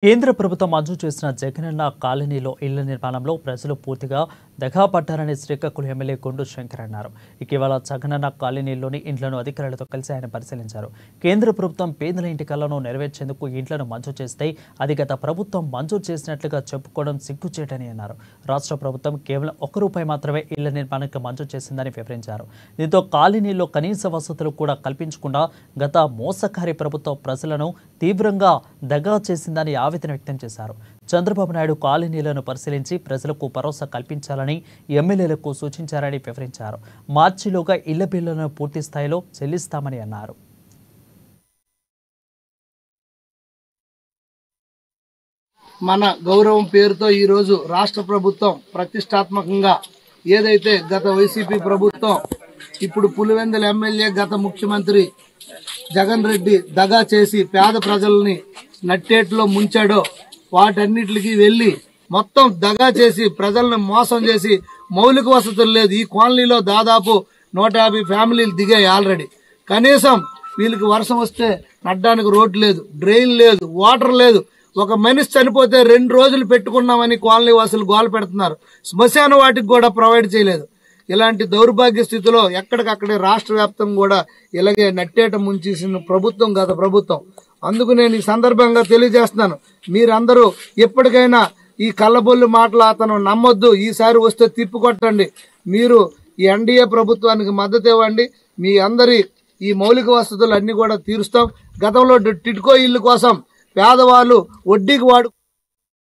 కేంద్ర ప్రభుత్వం మంజూరు చేసిన జగనన్న కాలనీలో ఇళ్ల నిర్మాణంలో ప్రజలు పూర్తిగా దగాపడ్డారని శ్రీకాకుళం ఎమ్మెల్యే కొండు శంకర్ అన్నారు. ఇటీవల జగనన్న కాలనీలోని ఇండ్లను అధికారులతో కలిసి ఆయన పరిశీలించారు. కేంద్ర ప్రభుత్వం పేదల ఇంటి కలను నెరవేర్చేందుకు ఇండ్లను మంజూరు చేస్తే అది గత ప్రభుత్వం మంజూరు చేసినట్లుగా చెప్పుకోవడం సిగ్గుచేటని అన్నారు. రాష్ట్ర ప్రభుత్వం కేవలం ₹1 మాత్రమే ఇళ్ల నిర్మాణానికి మంజూరు చేసిందని వివరించారు. దీంతో కాలనీలో కనీస వసతులు కూడా కల్పించకుండా గత మోసకారి ప్రభుత్వం ప్రజలను తీవ్రంగా దగా చేసిందని ఆవేదన వ్యక్తం చేశారు. చంద్రబాబు నాయుడు కాలనీలను పరిశీలించి ప్రజలకు భరోసా కల్పించాలని ఎమ్మెల్యేలకు సూచించారని వివరించారు. మార్చిలోగా ఇళ్ల బిల్లులను పూర్తి స్థాయిలో చెల్లిస్తామని అన్నారు. మన గౌరవం పేరుతో ఈ రోజు రాష్ట్ర ప్రభుత్వం ప్రతిష్టాత్మకంగా ఏదైతే గత వైసీపీ ప్రభుత్వం ఇప్పుడు పులివెందుల ఎమ్మెల్యే గత ముఖ్యమంత్రి జగన్ రెడ్డి దగా చేసి పేద ప్రజల్ని నట్టేట్లో ముంచాడో వాటన్నిటికి వెళ్లి మొత్తం దగా చేసి ప్రజలను మోసం చేసి మౌలిక వసతులు లేదు. ఈ కాలనీలో దాదాపు 150 ఫ్యామిలీలు దిగాయి ఆల్రెడీ. కనీసం వీళ్ళకి వర్షం వస్తే నడ్డానికి రోడ్డు లేదు, డ్రైన్ లేదు, వాటర్ లేదు. ఒక మనిషి చనిపోతే 2 రోజులు పెట్టుకున్నామని కాలనీ వాసులు గోల పెడుతున్నారు. శ్మశాన వాటికి కూడా ప్రొవైడ్ చేయలేదు. ఇలాంటి దౌర్భాగ్య స్థితిలో ఎక్కడికక్కడే రాష్ట్ర వ్యాప్తంగా కూడా ఇలాగే నట్టేట ముంచేసిన ప్రభుత్వం గత ప్రభుత్వం. అందుకు నేను ఈ సందర్భంగా తెలియజేస్తున్నాను, మీరందరూ ఎప్పటికైనా ఈ కళ్ళబొల్లి మాటలు అతను నమ్మొద్దు. ఈసారి వస్తే తిప్పికొట్టండి. మీరు ఈ ఎన్డీఏ ప్రభుత్వానికి మద్దతు ఇవ్వండి. మీ అందరి ఈ మౌలిక వసతులు అన్ని కూడా తీరుస్తాం. గతంలో టిడ్కో ఇల్లు కోసం పేదవాళ్ళు వడ్డీకి